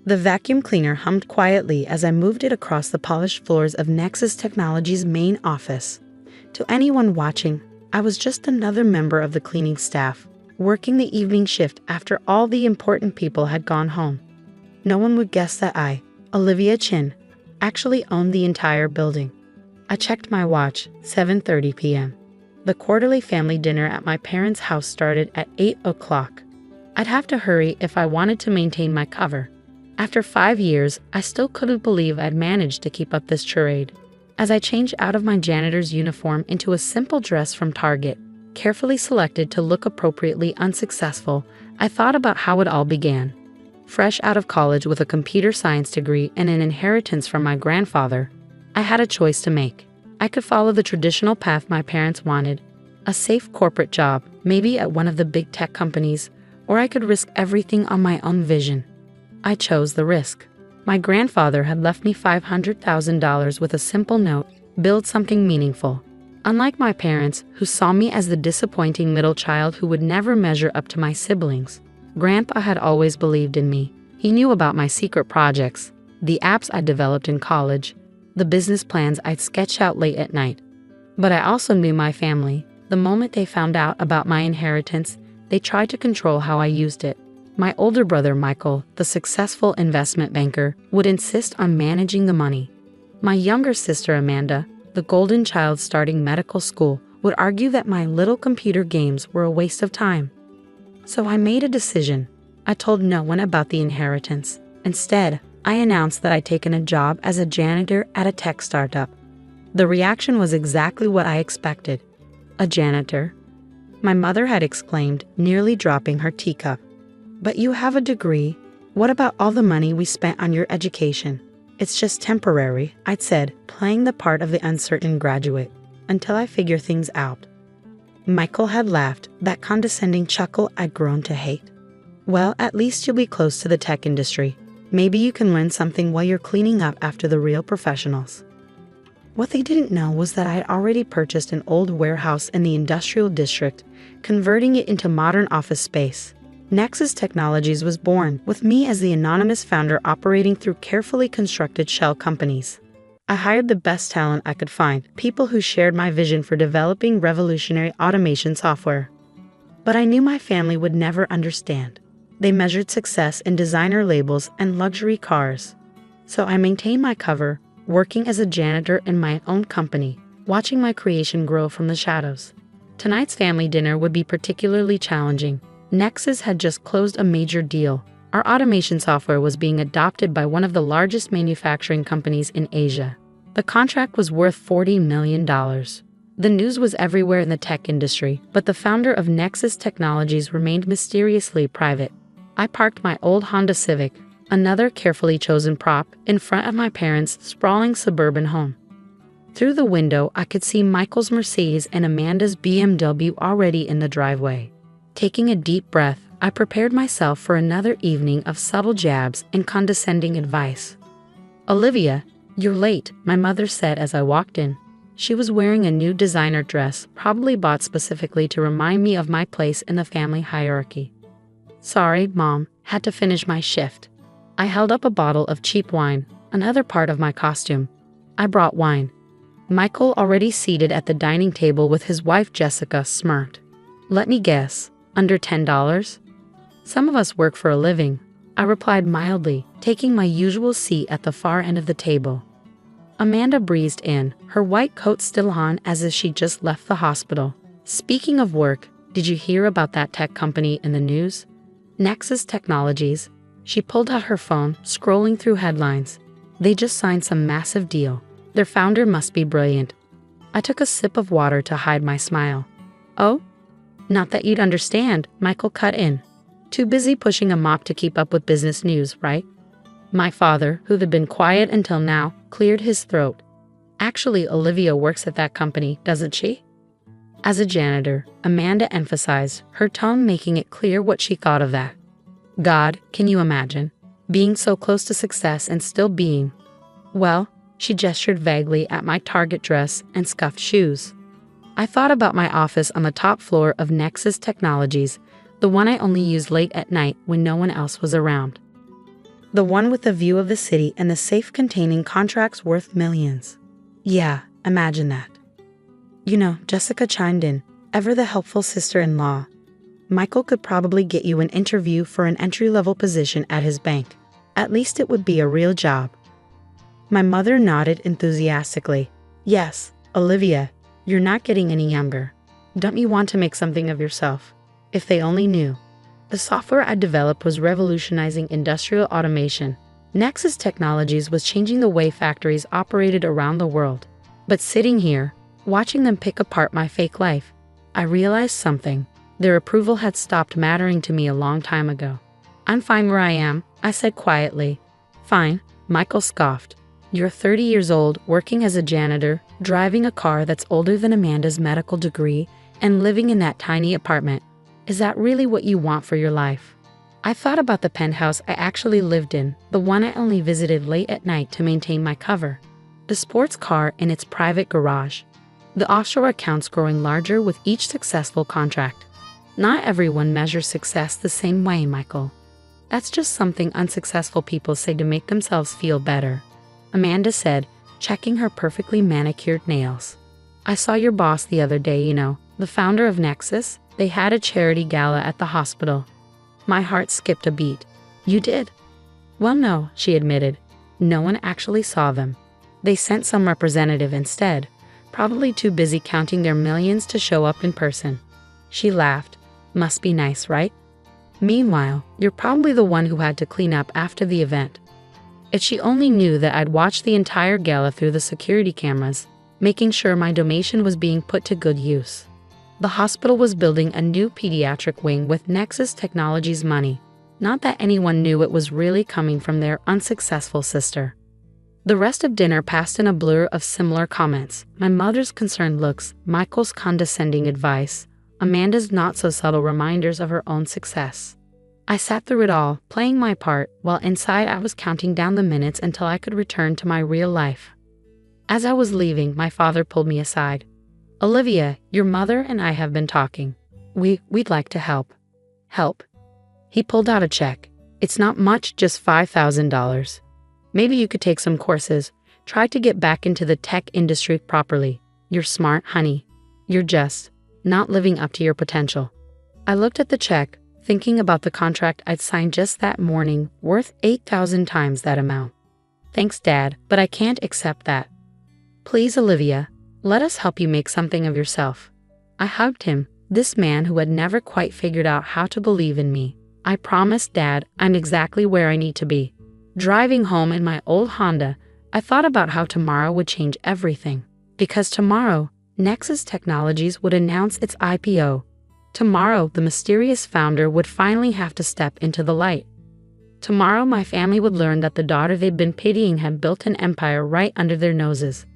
The vacuum cleaner hummed quietly as I moved it across the polished floors of Nexus Technologies' main office. To anyone watching, I was just another member of the cleaning staff, working the evening shift after all the important people had gone home. No one would guess that I, Olivia Chin, actually owned the entire building. I checked my watch, 7:30 p.m. The quarterly family dinner at my parents' house started at 8 o'clock. I'd have to hurry if I wanted to maintain my cover. After 5 years, I still couldn't believe I'd managed to keep up this charade. As I changed out of my janitor's uniform into a simple dress from Target, carefully selected to look appropriately unsuccessful, I thought about how it all began. Fresh out of college with a computer science degree and an inheritance from my grandfather, I had a choice to make. I could follow the traditional path my parents wanted, a safe corporate job, maybe at one of the big tech companies, or I could risk everything on my own vision. I chose the risk. My grandfather had left me $500,000 with a simple note: build something meaningful. Unlike my parents, who saw me as the disappointing middle child who would never measure up to my siblings, Grandpa had always believed in me. He knew about my secret projects, the apps I developed in college, the business plans I'd sketch out late at night. But I also knew my family. The moment they found out about my inheritance, they tried to control how I used it. My older brother Michael, the successful investment banker, would insist on managing the money. My younger sister Amanda, the golden child starting medical school, would argue that my little computer games were a waste of time. So I made a decision. I told no one about the inheritance. Instead, I announced that I'd taken a job as a janitor at a tech startup. The reaction was exactly what I expected. A janitor? My mother had exclaimed, nearly dropping her teacup. But you have a degree. What about all the money we spent on your education? It's just temporary, I'd said, playing the part of the uncertain graduate, until I figure things out. Michael had laughed, that condescending chuckle I'd grown to hate. Well, at least you'll be close to the tech industry. Maybe you can learn something while you're cleaning up after the real professionals. What they didn't know was that I'd already purchased an old warehouse in the industrial district, converting it into modern office space. Nexus Technologies was born, with me as the anonymous founder operating through carefully constructed shell companies. I hired the best talent I could find, people who shared my vision for developing revolutionary automation software. But I knew my family would never understand. They measured success in designer labels and luxury cars. So I maintained my cover, working as a janitor in my own company, watching my creation grow from the shadows. Tonight's family dinner would be particularly challenging. Nexus had just closed a major deal. Our automation software was being adopted by one of the largest manufacturing companies in Asia. The contract was worth $40 million. The news was everywhere in the tech industry, but the founder of Nexus Technologies remained mysteriously private. I parked my old Honda Civic, another carefully chosen prop, in front of my parents' sprawling suburban home. Through the window, I could see Michael's Mercedes and Amanda's BMW already in the driveway. Taking a deep breath, I prepared myself for another evening of subtle jabs and condescending advice. "Olivia, you're late," my mother said as I walked in. She was wearing a new designer dress, probably bought specifically to remind me of my place in the family hierarchy. "Sorry, Mom, had to finish my shift." I held up a bottle of cheap wine, another part of my costume. I brought wine. Michael, already seated at the dining table with his wife Jessica, smirked. "Let me guess, under $10? Some of us work for a living," I replied mildly, taking my usual seat at the far end of the table. Amanda breezed in, her white coat still on as if she'd just left the hospital. "Speaking of work, did you hear about that tech company in the news? Nexus Technologies." She pulled out her phone, scrolling through headlines. "They just signed some massive deal. Their founder must be brilliant." I took a sip of water to hide my smile. "Oh? Not that you'd understand," Michael cut in. "Too busy pushing a mop to keep up with business news, right?" My father, who had been quiet until now, cleared his throat. "Actually, Olivia works at that company, doesn't she?" As a janitor, Amanda emphasized, her tone making it clear what she thought of that. God, can you imagine? Being so close to success and still being... Well, she gestured vaguely at my Target dress and scuffed shoes. I thought about my office on the top floor of Nexus Technologies, the one I only used late at night when no one else was around. The one with the view of the city and the safe containing contracts worth millions. Yeah, imagine that. Jessica chimed in, ever the helpful sister-in-law. Michael could probably get you an interview for an entry-level position at his bank. At least it would be a real job. My mother nodded enthusiastically. Yes, Olivia, you're not getting any younger. Don't you want to make something of yourself? If they only knew. The software I developed was revolutionizing industrial automation. Nexus Technologies was changing the way factories operated around the world. But sitting here, watching them pick apart my fake life, I realized something. Their approval had stopped mattering to me a long time ago. I'm fine where I am, I said quietly. Fine, Michael scoffed. You're 30 years old, working as a janitor, driving a car that's older than Amanda's medical degree, and living in that tiny apartment. Is that really what you want for your life? I thought about the penthouse I actually lived in, the one I only visited late at night to maintain my cover. The sports car in its private garage. The offshore accounts growing larger with each successful contract. Not everyone measures success the same way, Michael. That's just something unsuccessful people say to make themselves feel better. Amanda said, checking her perfectly manicured nails. I saw your boss the other day, the founder of Nexus. They had a charity gala at the hospital. My heart skipped a beat. You did? Well, no, she admitted. No one actually saw them. They sent some representative instead, probably too busy counting their millions to show up in person. She laughed. Must be nice, right? Meanwhile, you're probably the one who had to clean up after the event. If she only knew that I'd watched the entire gala through the security cameras, making sure my donation was being put to good use. The hospital was building a new pediatric wing with Nexus Technologies money. Not that anyone knew it was really coming from their unsuccessful sister. The rest of dinner passed in a blur of similar comments. My mother's concerned looks, Michael's condescending advice, Amanda's not-so-subtle reminders of her own success. I sat through it all, playing my part, while inside I was counting down the minutes until I could return to my real life. As I was leaving, my father pulled me aside. Olivia, your mother and I have been talking. We'd like to help. Help? He pulled out a check. It's not much, just $5,000. Maybe you could take some courses. Try to get back into the tech industry properly. You're smart, honey. You're just not living up to your potential. I looked at the check, thinking about the contract I'd signed just that morning, worth 8,000 times that amount. Thanks, Dad, but I can't accept that. Please, Olivia, let us help you make something of yourself. I hugged him, this man who had never quite figured out how to believe in me. I promised, Dad, I'm exactly where I need to be. Driving home in my old Honda, I thought about how tomorrow would change everything. Because tomorrow, Nexus Technologies would announce its IPO. Tomorrow, the mysterious founder would finally have to step into the light. Tomorrow, my family would learn that the daughter they'd been pitying had built an empire right under their noses.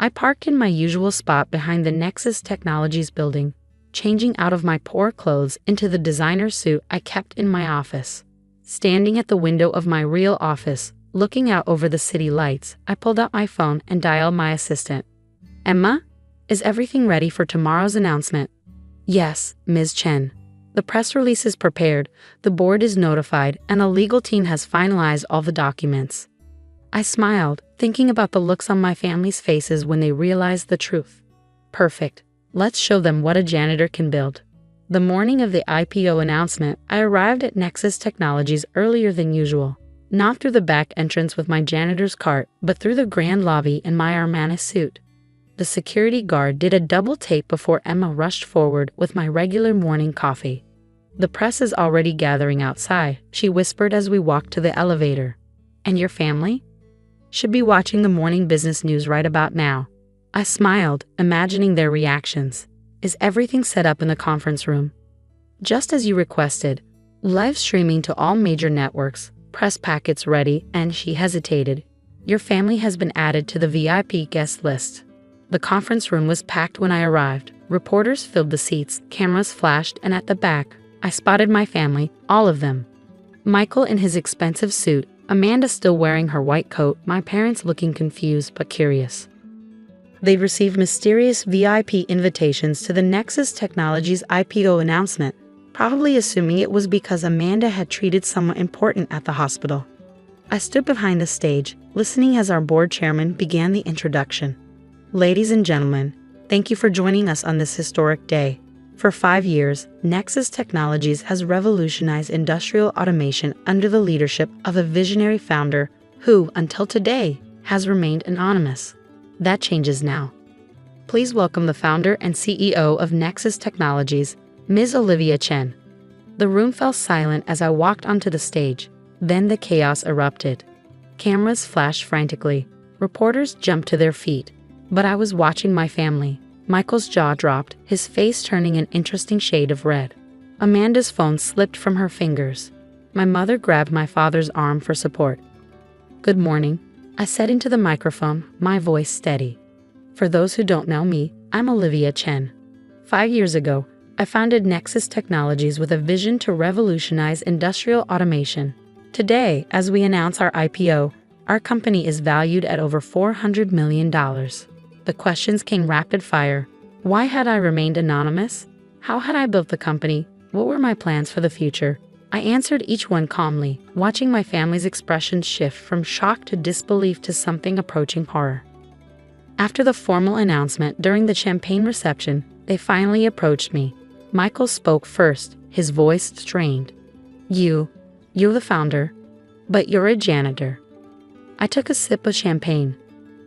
I parked in my usual spot behind the Nexus Technologies building, changing out of my poor clothes into the designer suit I kept in my office. Standing at the window of my real office, looking out over the city lights, I pulled out my phone and dialed my assistant. Emma? Is everything ready for tomorrow's announcement? Yes, Ms. Chen. The press release is prepared, the board is notified, and a legal team has finalized all the documents. I smiled, thinking about the looks on my family's faces when they realized the truth. Perfect. Let's show them what a janitor can build. The morning of the IPO announcement, I arrived at Nexus Technologies earlier than usual. Not through the back entrance with my janitor's cart, but through the grand lobby in my Armani suit. The security guard did a double take before Emma rushed forward with my regular morning coffee. The press is already gathering outside, she whispered as we walked to the elevator. And your family? Should be watching the morning business news right about now. I smiled, imagining their reactions. Is everything set up in the conference room? Just as you requested. Live streaming to all major networks, press packets ready, and she hesitated. Your family has been added to the VIP guest list. The conference room was packed when I arrived. Reporters filled the seats, cameras flashed, and at the back, I spotted my family, all of them. Michael in his expensive suit, Amanda still wearing her white coat, my parents looking confused but curious. They received mysterious VIP invitations to the Nexus Technologies IPO announcement, probably assuming it was because Amanda had treated someone important at the hospital. I stood behind the stage, listening as our board chairman began the introduction. Ladies and gentlemen, thank you for joining us on this historic day. For 5 years, Nexus Technologies has revolutionized industrial automation under the leadership of a visionary founder who, until today, has remained anonymous. That changes now. Please welcome the founder and CEO of Nexus Technologies, Ms. Olivia Chen. The room fell silent as I walked onto the stage. Then the chaos erupted. Cameras flashed frantically. Reporters jumped to their feet. But I was watching my family. Michael's jaw dropped, his face turning an interesting shade of red. Amanda's phone slipped from her fingers. My mother grabbed my father's arm for support. "Good morning," I said into the microphone, my voice steady. For those who don't know me, I'm Olivia Chen. 5 years ago, I founded Nexus Technologies with a vision to revolutionize industrial automation. Today, as we announce our IPO, our company is valued at over $400 million. The questions came rapid fire. Why had I remained anonymous? How had I built the company? What were my plans for the future? I answered each one calmly, watching my family's expressions shift from shock to disbelief to something approaching horror. After the formal announcement during the champagne reception, they finally approached me. Michael spoke first, his voice strained. You're the founder, but you're a janitor." I took a sip of champagne.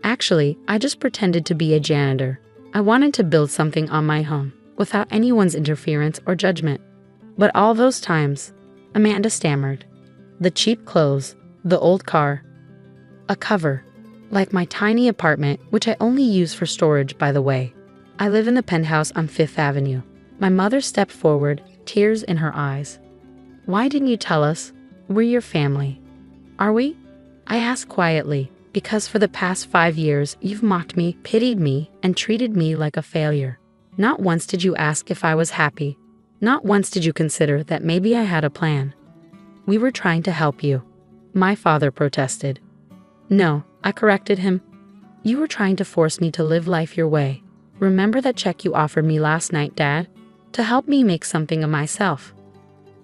Actually, I just pretended to be a janitor. I wanted to build something on my own, without anyone's interference or judgment. But all those times, Amanda stammered. The cheap clothes, the old car, a cover, like my tiny apartment, which I only use for storage, by the way. I live in the penthouse on 5th Avenue. My mother stepped forward, tears in her eyes. "Why didn't you tell us? We're your family." "Are we?" I asked quietly. "Because for the past 5 years, you've mocked me, pitied me, and treated me like a failure. Not once did you ask if I was happy. Not once did you consider that maybe I had a plan. We were trying to help you." My father protested. "No," I corrected him. "You were trying to force me to live life your way. Remember that check you offered me last night, Dad? To help me make something of myself."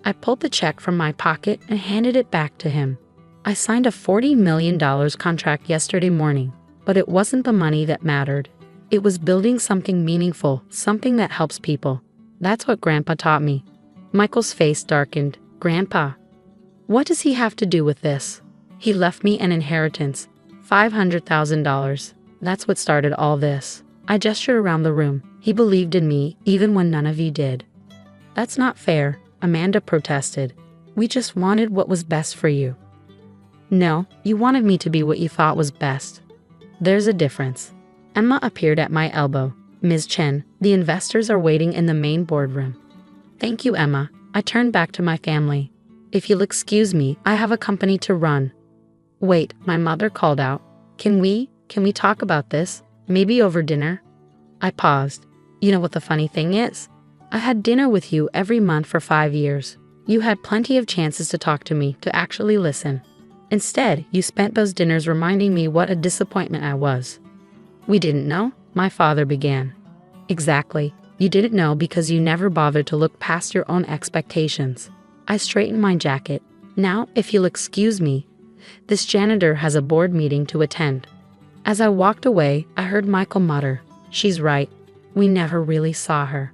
I pulled the check from my pocket and handed it back to him. I signed a $40 million contract yesterday morning, but it wasn't the money that mattered. It was building something meaningful, something that helps people. That's what Grandpa taught me. Michael's face darkened. "Grandpa? What does he have to do with this?" "He left me an inheritance, $500,000. That's what started all this." I gestured around the room. "He believed in me, even when none of you did." "That's not fair," Amanda protested. "We just wanted what was best for you." "No, you wanted me to be what you thought was best. There's a difference." Emma appeared at my elbow. "Ms. Chen, the investors are waiting in the main boardroom." "Thank you, Emma." I turned back to my family. "If you'll excuse me, I have a company to run." "Wait," my mother called out. Can we talk about this? Maybe over dinner?" I paused. "You know what the funny thing is? I had dinner with you every month for 5 years. You had plenty of chances to talk to me, to actually listen. Instead, you spent those dinners reminding me what a disappointment I was." "We didn't know?" my father began. "Exactly. You didn't know because you never bothered to look past your own expectations." I straightened my jacket. "Now, if you'll excuse me, this janitor has a board meeting to attend." As I walked away, I heard Michael mutter, "She's right. We never really saw her."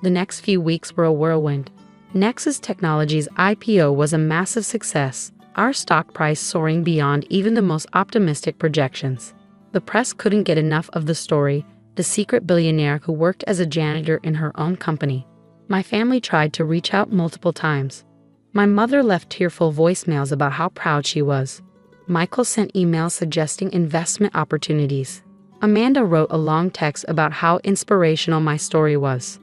The next few weeks were a whirlwind. Nexus Technologies' IPO was a massive success, our stock price soaring beyond even the most optimistic projections. The press couldn't get enough of the story, the secret billionaire who worked as a janitor in her own company. My family tried to reach out multiple times. My mother left tearful voicemails about how proud she was. Michael sent emails suggesting investment opportunities. Amanda wrote a long text about how inspirational my story was.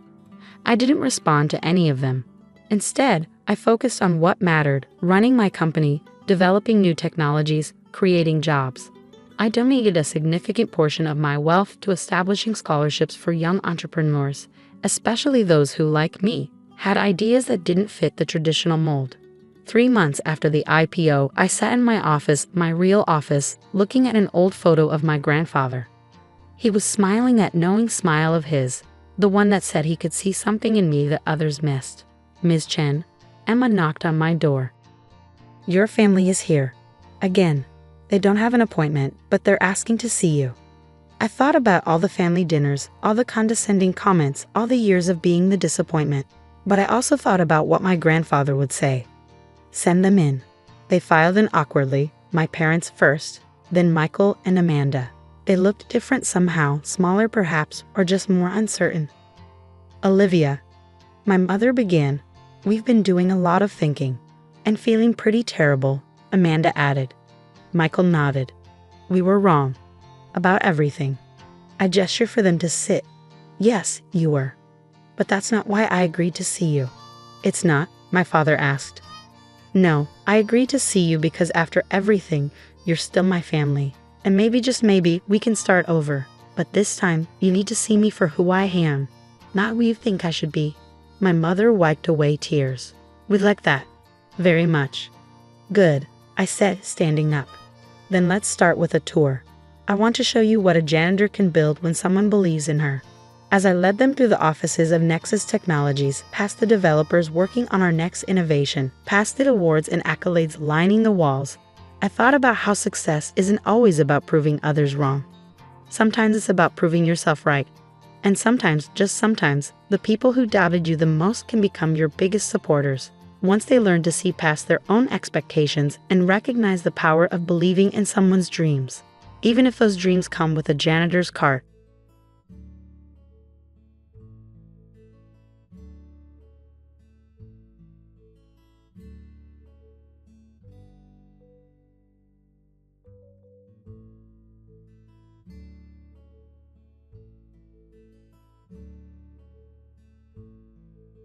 I didn't respond to any of them. Instead, I focused on what mattered: running my company, developing new technologies, creating jobs. I donated a significant portion of my wealth to establishing scholarships for young entrepreneurs, especially those who, like me, had ideas that didn't fit the traditional mold. 3 months after the IPO, I sat in my office, my real office, looking at an old photo of my grandfather. He was smiling that knowing smile of his, the one that said he could see something in me that others missed. "Ms. Chen," Emma knocked on my door. "Your family is here." Again, they don't have an appointment, but they're asking to see you. I thought about all the family dinners, all the condescending comments, all the years of being the disappointment. But I also thought about what my grandfather would say. Send them in. They filed in awkwardly, my parents first, then Michael and Amanda. They looked different somehow, smaller perhaps, or just more uncertain. Olivia, my mother began, we've been doing a lot of thinking, and feeling pretty terrible, Amanda added. Michael nodded. We were wrong. About everything. I gestured for them to sit. Yes, you were. But that's not why I agreed to see you. It's not? My father asked. No, I agreed to see you because after everything, you're still my family. And maybe, just maybe, we can start over. But this time, you need to see me for who I am, not who you think I should be. My mother wiped away tears. We'd like that. Very much. Good, I said, standing up. Then let's start with a tour. I want to show you what a janitor can build when someone believes in her. As I led them through the offices of Nexus Technologies, past the developers working on our next innovation, past the awards and accolades lining the walls, I thought about how success isn't always about proving others wrong. Sometimes it's about proving yourself right. And sometimes, just sometimes, the people who doubted you the most can become your biggest supporters, once they learn to see past their own expectations and recognize the power of believing in someone's dreams. Even if those dreams come with a janitor's cart,